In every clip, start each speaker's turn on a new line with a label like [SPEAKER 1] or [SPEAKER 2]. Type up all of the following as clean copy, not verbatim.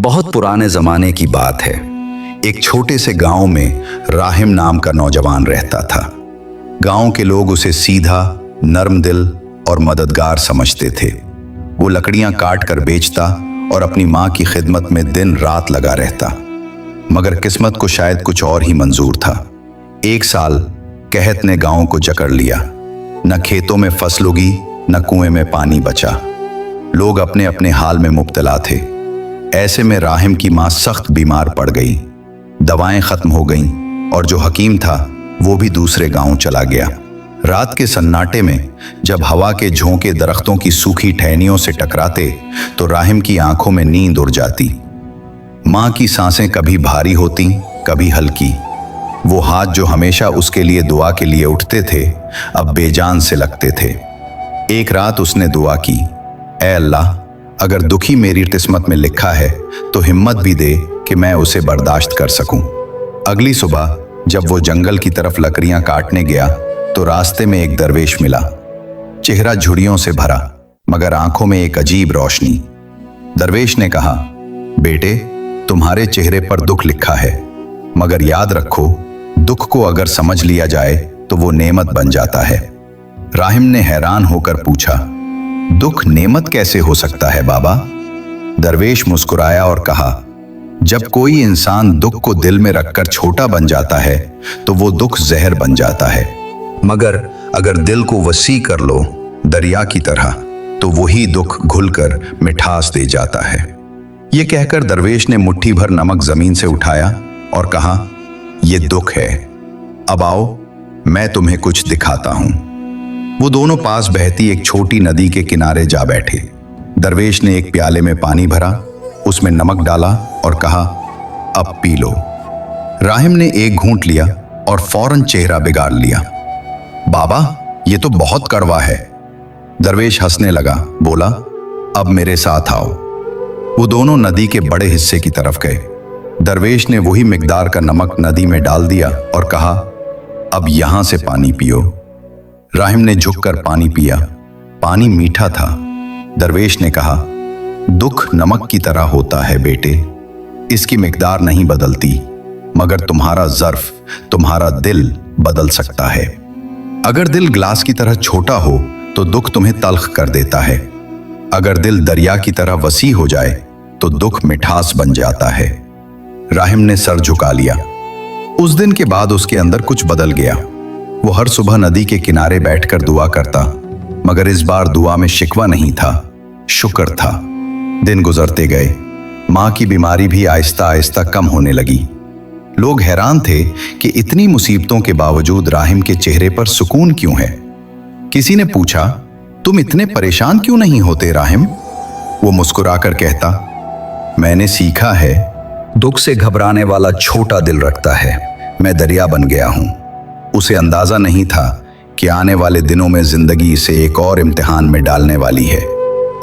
[SPEAKER 1] बहुत पुराने जमाने की बात है। एक छोटे से गांव में राहिम नाम का नौजवान रहता था। गांव के लोग उसे सीधा, नर्म दिल और मददगार समझते थे। वो लकड़ियां काट कर बेचता और अपनी माँ की खिदमत में दिन रात लगा रहता। मगर किस्मत को शायद कुछ और ही मंजूर था। एक साल कहत ने गांव को जकड़ लिया। न खेतों में फसल उगी, न कुएं में पानी बचा। लोग अपने अपने हाल में मुब्तला थे। ऐसे में राहिम की माँ सख्त बीमार पड़ गई। दवाएं खत्म हो गईं और जो हकीम था वो भी दूसरे गांव चला गया। रात के सन्नाटे में जब हवा के झोंके दरख्तों की सूखी टहनियों से टकराते तो राहिम की आंखों में नींद उड़ जाती। माँ की सांसें कभी भारी होती, कभी हल्की। वो हाथ जो हमेशा उसके लिए दुआ के लिए उठते थे, अब बेजान से लगते थे। एक रात उसने दुआ की, ऐ अल्लाह, अगर दुखी मेरी किस्मत में लिखा है तो हिम्मत भी दे कि मैं उसे बर्दाश्त कर सकूं। अगली सुबह जब वो जंगल की तरफ लकड़ियां काटने गया तो रास्ते में एक दरवेश मिला। चेहरा झुर्रियों से भरा, मगर आंखों में एक अजीब रोशनी। दरवेश ने कहा, बेटे, तुम्हारे चेहरे पर दुख लिखा है, मगर याद रखो, दुख को अगर समझ लिया जाए तो वो नेमत बन जाता है। राहिम ने हैरान होकर पूछा, दुख नेमत कैसे हो सकता है बाबा? दरवेश मुस्कुराया और कहा, जब कोई इंसान दुख को दिल में रखकर छोटा बन जाता है तो वो दुख जहर बन जाता है, मगर अगर दिल को वसी कर लो दरिया की तरह तो वही दुख घुलकर मिठास दे जाता है। ये कहकर दरवेश ने मुट्ठी भर नमक जमीन से उठाया और कहा, ये दुख है, अब आओ मैं तुम्हें कुछ दिखाता हूं। वो दोनों पास बहती एक छोटी नदी के किनारे जा बैठे। दरवेश ने एक प्याले में पानी भरा, उसमें नमक डाला और कहा, अब पी लो। राहिम ने एक घूंट लिया और फौरन चेहरा बिगाड़ लिया। बाबा, ये तो बहुत कड़वा है। दरवेश हंसने लगा, बोला, अब मेरे साथ आओ। वो दोनों नदी के बड़े हिस्से की तरफ गए। दरवेश ने वही मिकदार का नमक नदी में डाल दिया और कहा, अब यहां से पानी पियो। राहिम ने झुककर पानी पिया। पानी मीठा था। दरवेश ने कहा, दुख नमक की तरह होता है बेटे, इसकी मिकदार नहीं बदलती, मगर तुम्हारा ज़र्फ, तुम्हारा दिल बदल सकता है। अगर दिल ग्लास की तरह छोटा हो तो दुख तुम्हें तल्ख कर देता है। अगर दिल दरिया की तरह वसी हो जाए तो दुख मिठास बन जाता है। राहिम ने सर झुका लिया। उस दिन के बाद उसके अंदर कुछ बदल गया। वो हर सुबह नदी के किनारे बैठकर दुआ करता, मगर इस बार दुआ में शिकवा नहीं था, शुक्र था। दिन गुजरते गए। माँ की बीमारी भी आहिस्ता आहिस्ता कम होने लगी। लोग हैरान थे कि इतनी मुसीबतों के बावजूद राहिम के चेहरे पर सुकून क्यों है। किसी ने पूछा, तुम इतने परेशान क्यों नहीं होते राहिम? वो मुस्कुराकर कहता, मैंने सीखा है, दुख से घबराने वाला छोटा दिल रखता है। मैं दरिया बन गया हूं। उसे अंदाजा नहीं था कि आने वाले दिनों में जिंदगी इसे एक और इम्तिहान में डालने वाली है।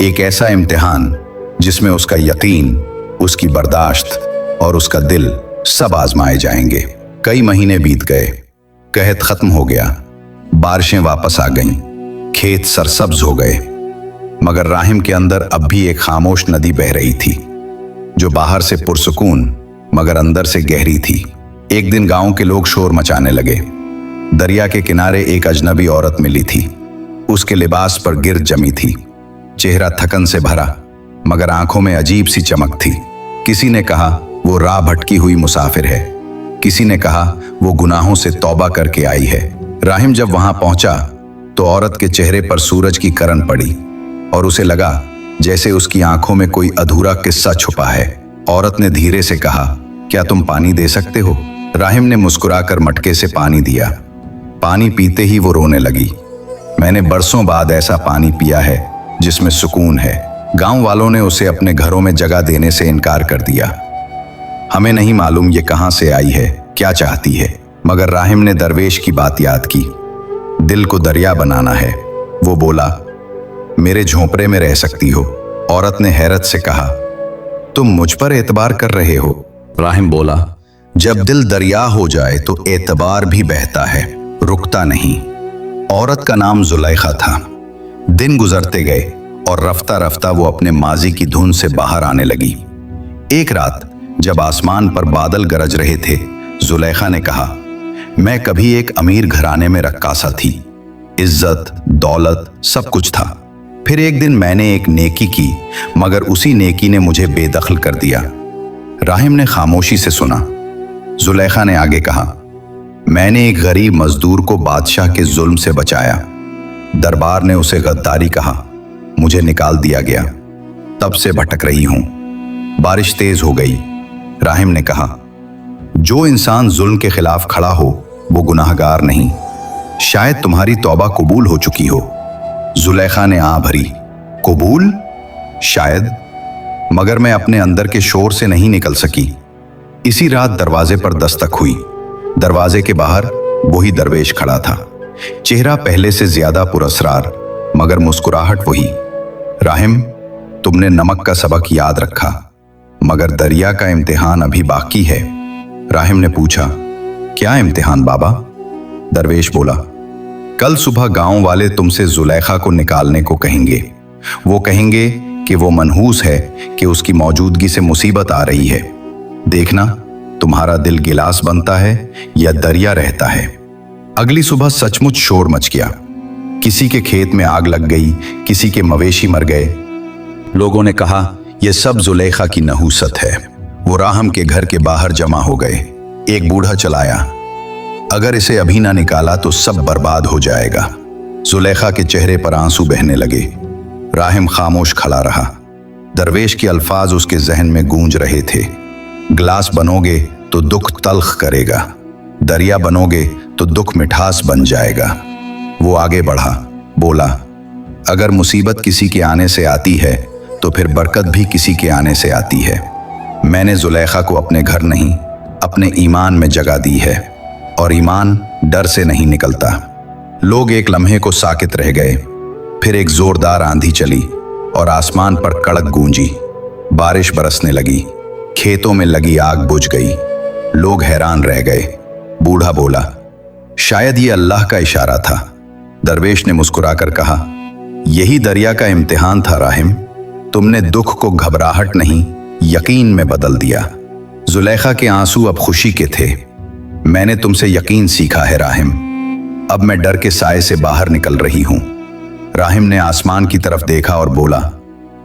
[SPEAKER 1] एक ऐसा इम्तिहान जिसमें उसका यकीन, उसकी बर्दाश्त और उसका दिल सब आजमाए जाएंगे। कई महीने बीत गए। कहत खत्म हो गया। बारिशें वापस आ गईं। खेत सरसब्ज हो गए। मगर राहिम के अंदर अब भी एक खामोश नदी बह रही थी, जो बाहर से पुरसुकून मगर अंदर से गहरी थी। एक दिन गांव के लोग शोर मचाने लगे। दरिया के किनारे एक अजनबी औरत मिली थी। उसके लिबास पर गिर्द जमी थी। चेहरा थकन से भरा, मगर आंखों में अजीब सी चमक थी। किसी ने कहा वो राह भटकी हुई मुसाफिर है। किसी ने कहा वो गुनाहों से तौबा करके आई है। राहिम जब वहां पहुंचा तो औरत के चेहरे पर सूरज की किरण पड़ी और उसे लगा जैसे उसकी आंखों में कोई अधूरा किस्सा छुपा है। औरत ने धीरे से कहा, क्या तुम पानी दे सकते हो? राहिम ने मुस्कुराकर मटके से पानी दिया। पानी पीते ही वो रोने लगी। मैंने बरसों बाद ऐसा पानी पिया है जिसमें सुकून है। गांव वालों ने उसे अपने घरों में जगह देने से इनकार कर दिया। हमें नहीं मालूम ये कहां से आई है, क्या चाहती है, मगर राहिम ने दरवेश की बात याद की। दिल को दरिया बनाना है। वो बोला, मेरे झोंपड़े में रह सकती हो। औरत ने हैरत से कहा, तुम मुझ पर एतबार कर रहे हो? राहिम बोला, जब दिल दरिया हो जाए तो एतबार भी बहता है, रुकता नहीं। औरत का नाम जुलेखा था। दिन गुजरते गए और रफ्ता रफ्ता वो अपने माजी की धुन से बाहर आने लगी। एक रात जब आसमान पर बादल गरज रहे थे, जुलेखा ने कहा, मैं कभी एक अमीर घराने में रक्कासा थी, इज्जत दौलत सब कुछ था। फिर एक दिन मैंने एक नेकी की, मगर उसी नेकी ने मुझे बेदखल कर दिया। राहिम ने खामोशी से सुना। जुलेखा ने आगे कहा, मैंने एक गरीब मजदूर को बादशाह के जुल्म से बचाया। दरबार ने उसे गद्दारी कहा, मुझे निकाल दिया गया। तब से भटक रही हूं। बारिश तेज हो गई। राहिम ने कहा, जो इंसान जुल्म के खिलाफ खड़ा हो वो गुनाहगार नहीं। शायद तुम्हारी तौबा कबूल हो चुकी हो। जुलेखा ने आ भरी, कबूल? शायद, मगर मैं अपने अंदर के शोर से नहीं निकल सकी। इसी रात दरवाजे पर दस्तक हुई। दरवाजे के बाहर वही दरवेश खड़ा था। चेहरा पहले से ज्यादा पुरस्रार, मगर मुस्कुराहट वही। राहिम, तुमने नमक का सबक याद रखा, मगर दरिया का इम्तिहान अभी बाकी है। राहिम ने पूछा, क्या इम्तिहान बाबा? दरवेश बोला, कल सुबह गांव वाले तुमसे जुलेखा को निकालने को कहेंगे। वो कहेंगे कि वो मनहूस है कि उसकी मौजूदगी से मुसीबत आ रही है। देखना तुम्हारा दिल गिलास बनता है या दरिया रहता है। अगली सुबह सचमुच शोर मच गया। किसी के खेत में आग लग गई, किसी के मवेशी मर गए। लोगों ने कहा, यह सब जुलेखा की नहूसत है। वो राहम के घर के बाहर जमा हो गए। एक बूढ़ा चलाया, अगर इसे अभी ना निकाला तो सब बर्बाद हो जाएगा। जुलेखा के चेहरे पर आंसू बहने लगे। राहिम खामोश खड़ा रहा। दरवेश के अल्फाज उसके जहन में गूंज रहे थे, गिलास बनोगे तो दुख तल्ख करेगा, दरिया बनोगे तो दुख मिठास बन जाएगा। वो आगे बढ़ा, बोला, अगर मुसीबत किसी के आने से आती है तो फिर बरकत भी किसी के आने से आती है। मैंने जुलेखा को अपने घर नहीं, अपने ईमान में जगह दी है, और ईमान डर से नहीं निकलता। लोग एक लम्हे को साकित रह गए। फिर एक जोरदार आंधी चली और आसमान पर कड़क गूंजी। बारिश बरसने लगी। खेतों में लगी आग बुझ गई। लोग हैरान रह गए। बूढ़ा बोला, शायद ये अल्लाह का इशारा था। दरवेश ने मुस्कुराकर कहा, यही दरिया का इम्तिहान था राहिम। तुमने दुख को घबराहट नहीं, यकीन में बदल दिया। जुलेखा के आंसू अब खुशी के थे। मैंने तुमसे यकीन सीखा है राहिम। अब मैं डर के साए से बाहर निकल रही हूं। राहिम ने आसमान की तरफ देखा और बोला,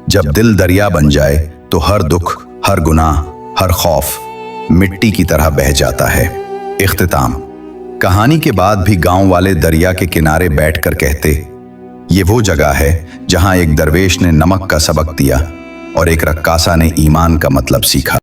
[SPEAKER 1] जब दिल दरिया बन जाए तो हर दुख, हर गुनाह, हर खौफ मिट्टी की तरह बह जाता है। इख्तिताम। कहानी के बाद भी गांव वाले दरिया के किनारे बैठकर कहते, ये वो जगह है जहां एक दरवेश ने नमक का सबक दिया और एक रक्कासा ने ईमान का मतलब सीखा।